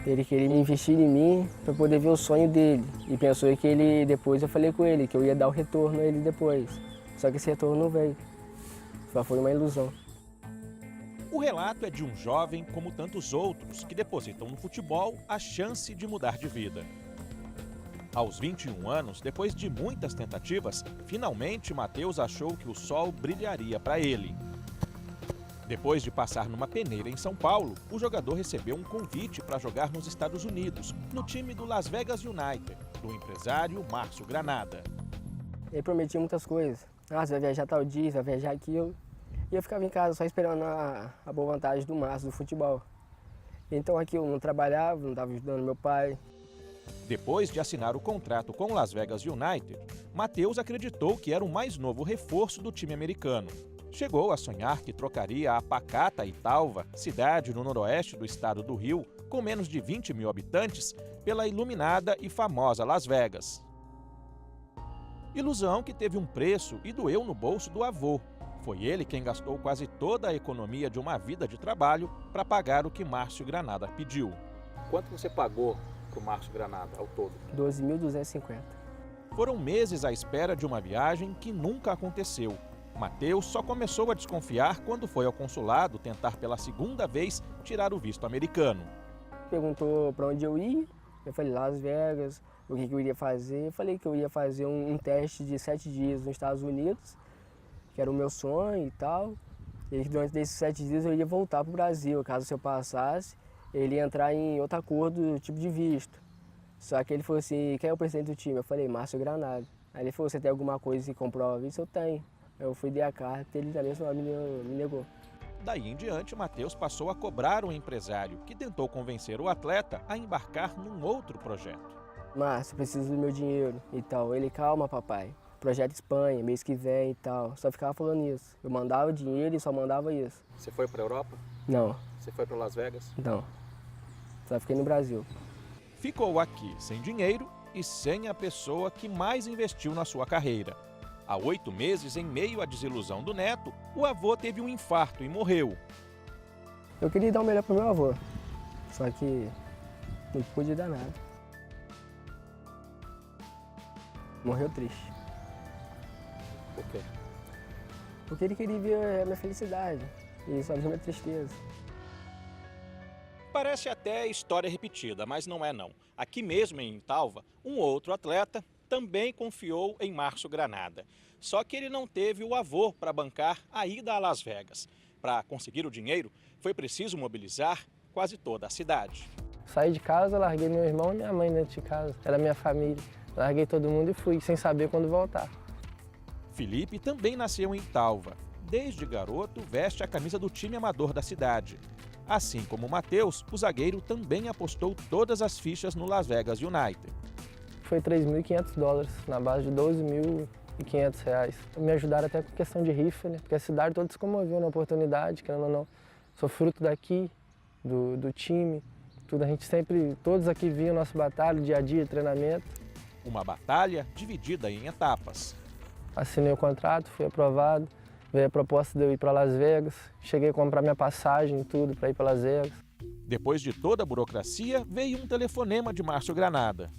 Ele queria investir em mim para poder ver o sonho dele. E pensou que ele, depois eu falei com ele que eu ia dar o retorno a ele depois. Só que esse retorno não veio. Só foi uma ilusão. O relato é de um jovem como tantos outros que depositam no futebol a chance de mudar de vida. Aos 21 anos, depois de muitas tentativas, finalmente Matheus achou que o sol brilharia para ele. Depois de passar numa peneira em São Paulo, o jogador recebeu um convite para jogar nos Estados Unidos, no time do Las Vegas United, do empresário Márcio Granada. Ele prometia muitas coisas. Você vai viajar tal dia, você vai viajar aquilo. E eu ficava em casa só esperando a boa vontade do Márcio, do futebol. Então aqui eu não trabalhava, não estava ajudando meu pai. Depois de assinar o contrato com o Las Vegas United, Matheus acreditou que era o mais novo reforço do time americano. Chegou a sonhar que trocaria a pacata Italva, cidade no noroeste do estado do Rio, com menos de 20 mil habitantes, pela iluminada e famosa Las Vegas. Ilusão que teve um preço e doeu no bolso do avô. Foi ele quem gastou quase toda a economia de uma vida de trabalho para pagar o que Márcio Granada pediu. Quanto você pagou para o Márcio Granada ao todo? 12.250. Foram meses à espera de uma viagem que nunca aconteceu. Matheus só começou a desconfiar quando foi ao consulado tentar pela segunda vez tirar o visto americano. Perguntou para onde eu ia, eu falei Las Vegas, o que eu iria fazer. Eu falei que eu ia fazer um teste de 7 dias nos Estados Unidos, que era o meu sonho e tal. E durante desses 7 dias eu ia voltar para o Brasil. Caso eu passasse, ele ia entrar em outro acordo, tipo de visto. Só que ele falou assim, quem é o presidente do time? Eu falei, Márcio Granada. Aí ele falou, você tem alguma coisa que comprova isso? Eu tenho. Eu fui, dei a carta, ele também só me negou. Daí em diante, Matheus passou a cobrar o empresário, que tentou convencer o atleta a embarcar num outro projeto. Márcio, preciso do meu dinheiro e tal. Ele, calma papai. Projeto Espanha, mês que vem e tal. Só ficava falando isso. Eu mandava dinheiro e só mandava isso. Você foi para a Europa? Não. Você foi para Las Vegas? Não. Só fiquei no Brasil. Ficou aqui sem dinheiro e sem a pessoa que mais investiu na sua carreira. Há 8 meses, em meio à desilusão do neto, o avô teve um infarto e morreu. Eu queria dar o melhor pro meu avô. Só que não pude dar nada. Morreu triste. Por quê? Porque ele queria ver a minha felicidade e só viu minha tristeza. Parece até história repetida, mas não é não. Aqui mesmo em Italva, um outro atleta também confiou em Márcio Granada. Só que ele não teve o avô para bancar a ida a Las Vegas. Para conseguir o dinheiro, foi preciso mobilizar quase toda a cidade. Saí de casa, larguei meu irmão e minha mãe dentro de casa. Era minha família. Larguei todo mundo e fui, sem saber quando voltar. Felipe também nasceu em Italva. Desde garoto, veste a camisa do time amador da cidade. Assim como Matheus, o zagueiro também apostou todas as fichas no Las Vegas United. Foi $3.500, na base de R$12.500. Me ajudaram até com questão de rifa, né? Porque a cidade toda se comoveu na oportunidade, querendo ou não. Sou fruto daqui, do time. Tudo, a gente sempre, todos aqui viam nossa batalha, dia a dia, treinamento. Uma batalha dividida em etapas. Assinei o contrato, fui aprovado. Veio a proposta de eu ir para Las Vegas. Cheguei a comprar minha passagem e tudo para ir para Las Vegas. Depois de toda a burocracia, veio um telefonema de Márcio Granada.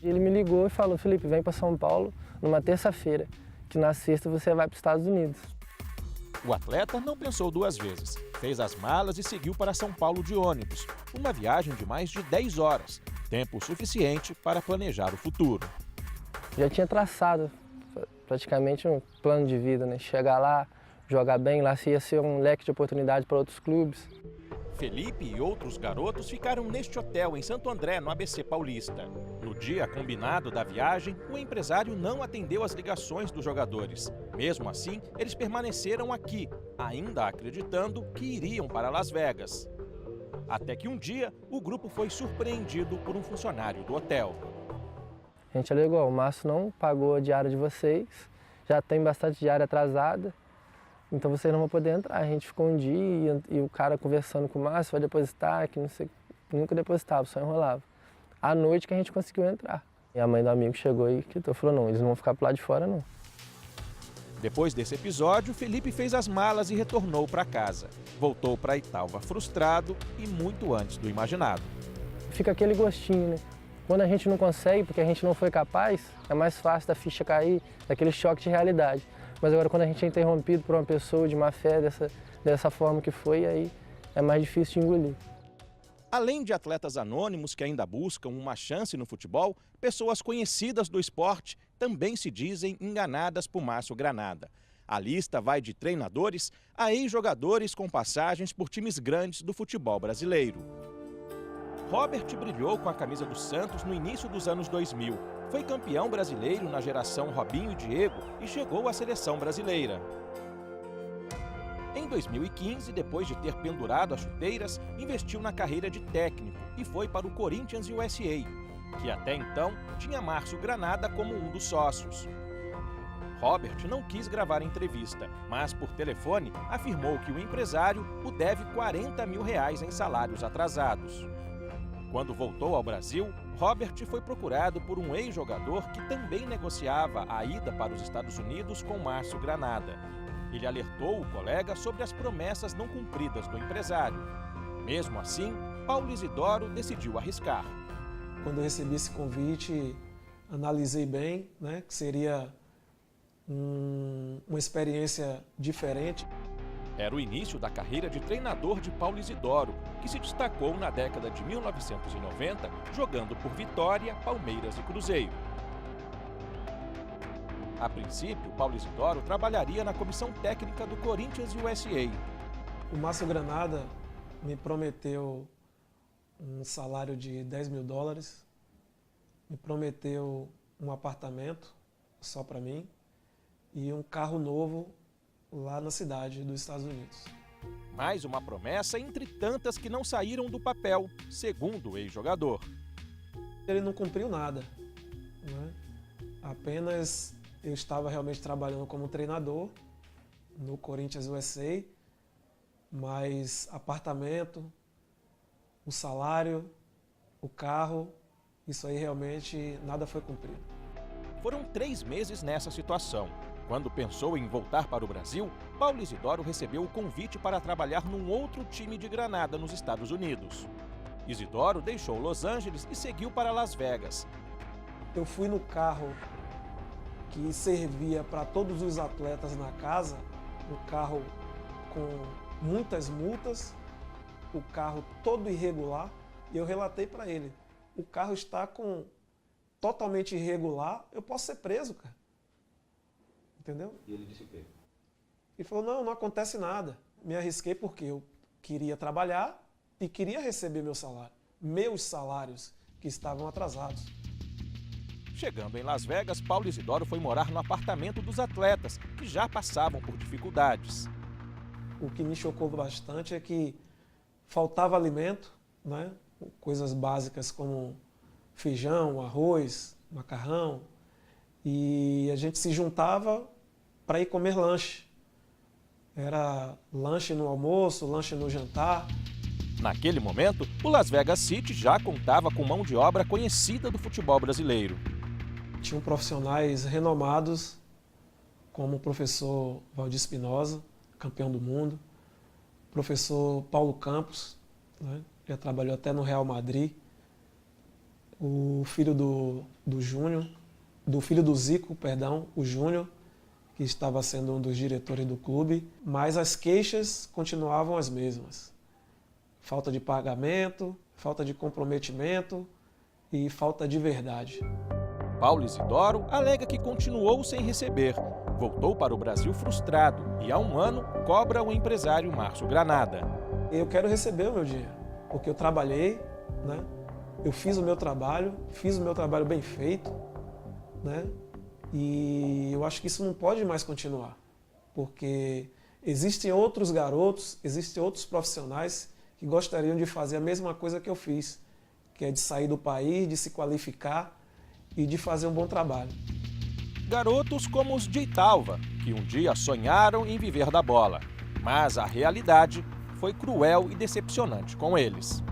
Ele me ligou e falou, Felipe, vem para São Paulo numa terça-feira, que na sexta você vai para os Estados Unidos. O atleta não pensou 2 vezes. Fez as malas e seguiu para São Paulo de ônibus. Uma viagem de mais de 10 horas. Tempo suficiente para planejar o futuro. Já tinha traçado praticamente um plano de vida, né? Chegar lá, jogar bem, lá ia ser um leque de oportunidade para outros clubes. Felipe e outros garotos ficaram neste hotel em Santo André, no ABC Paulista. No dia combinado da viagem, o empresário não atendeu as ligações dos jogadores. Mesmo assim, eles permaneceram aqui, ainda acreditando que iriam para Las Vegas. Até que um dia, o grupo foi surpreendido por um funcionário do hotel. A gente alegou, o Márcio não pagou a diária de vocês, já tem bastante diária atrasada, então vocês não vão poder entrar. A gente ficou um dia e o cara conversando com o Márcio, vai depositar, que não sei, nunca depositava, só enrolava. À noite que a gente conseguiu entrar. E a mãe do amigo chegou e falou, não, eles não vão ficar pro lado de fora, não. Depois desse episódio, Felipe fez as malas e retornou para casa. Voltou para Italva frustrado e muito antes do imaginado. fica aquele gostinho, né? Quando a gente não consegue, porque a gente não foi capaz, é mais fácil da ficha cair, daquele choque de realidade. Mas agora quando a gente é interrompido por uma pessoa de má fé dessa forma que foi, aí é mais difícil de engolir. Além de atletas anônimos que ainda buscam uma chance no futebol, pessoas conhecidas do esporte também se dizem enganadas por Márcio Granada. A lista vai de treinadores a ex-jogadores com passagens por times grandes do futebol brasileiro. Robert brilhou com a camisa do Santos no início dos anos 2000. Foi campeão brasileiro na geração Robinho e Diego e chegou à seleção brasileira. Em 2015, depois de ter pendurado as chuteiras, investiu na carreira de técnico e foi para o Corinthians USA, que até então tinha Márcio Granada como um dos sócios. Robert não quis gravar a entrevista, mas por telefone afirmou que o empresário o deve R$40 mil em salários atrasados. Quando voltou ao Brasil, Robert foi procurado por um ex-jogador que também negociava a ida para os Estados Unidos com Márcio Granada. Ele alertou o colega sobre as promessas não cumpridas do empresário. Mesmo assim, Paulo Isidoro decidiu arriscar. Quando eu recebi esse convite, analisei bem, né, que seria uma experiência diferente. Era o início da carreira de treinador de Paulo Isidoro, que se destacou na década de 1990, jogando por Vitória, Palmeiras e Cruzeiro. A princípio, Paulo Isidoro trabalharia na comissão técnica do Corinthians USA. O Márcio Granada me prometeu um salário de $10 mil, me prometeu um apartamento só para mim e um carro novo lá na cidade dos Estados Unidos. Mais uma promessa entre tantas que não saíram do papel, segundo o ex-jogador. Ele não cumpriu nada, né? Apenas eu estava realmente trabalhando como treinador no Corinthians USA, mas apartamento, o salário, o carro, isso aí realmente nada foi cumprido. Foram 3 meses nessa situação. Quando pensou em voltar para o Brasil, Paulo Isidoro recebeu o convite para trabalhar num outro time de Granada nos Estados Unidos. Isidoro deixou Los Angeles e seguiu para Las Vegas. Eu fui no carro que servia para todos os atletas na casa, um carro com muitas multas, o carro todo irregular, e eu relatei para ele, o carro está totalmente irregular, eu posso ser preso, cara. Entendeu? E ele disse o quê? Ele falou, não acontece nada. Me arrisquei porque eu queria trabalhar e queria receber meu salário, meus salários que estavam atrasados. Chegando em Las Vegas, Paulo Isidoro foi morar no apartamento dos atletas, que já passavam por dificuldades. O que me chocou bastante é que faltava alimento, né? Coisas básicas como feijão, arroz, macarrão, e a gente se juntava para ir comer lanche. Era lanche no almoço, lanche no jantar. Naquele momento, o Las Vegas City já contava com mão de obra conhecida do futebol brasileiro. Tinham profissionais renomados, como o professor Valdir Espinosa, campeão do mundo, o professor Paulo Campos, né, já trabalhou até no Real Madrid, o filho do Zico, o Júnior, que estava sendo um dos diretores do clube, mas as queixas continuavam as mesmas. Falta de pagamento, falta de comprometimento e falta de verdade. Paulo Isidoro alega que continuou sem receber. Voltou para o Brasil frustrado e há 1 ano cobra o empresário Márcio Granada. Eu quero receber o meu dinheiro, porque eu trabalhei, né? Eu fiz o meu trabalho bem feito, né? E eu acho que isso não pode mais continuar, porque existem outros garotos, existem outros profissionais que gostariam de fazer a mesma coisa que eu fiz, que é de sair do país, de se qualificar e de fazer um bom trabalho. Garotos como os de Italva, que um dia sonharam em viver da bola, mas a realidade foi cruel e decepcionante com eles.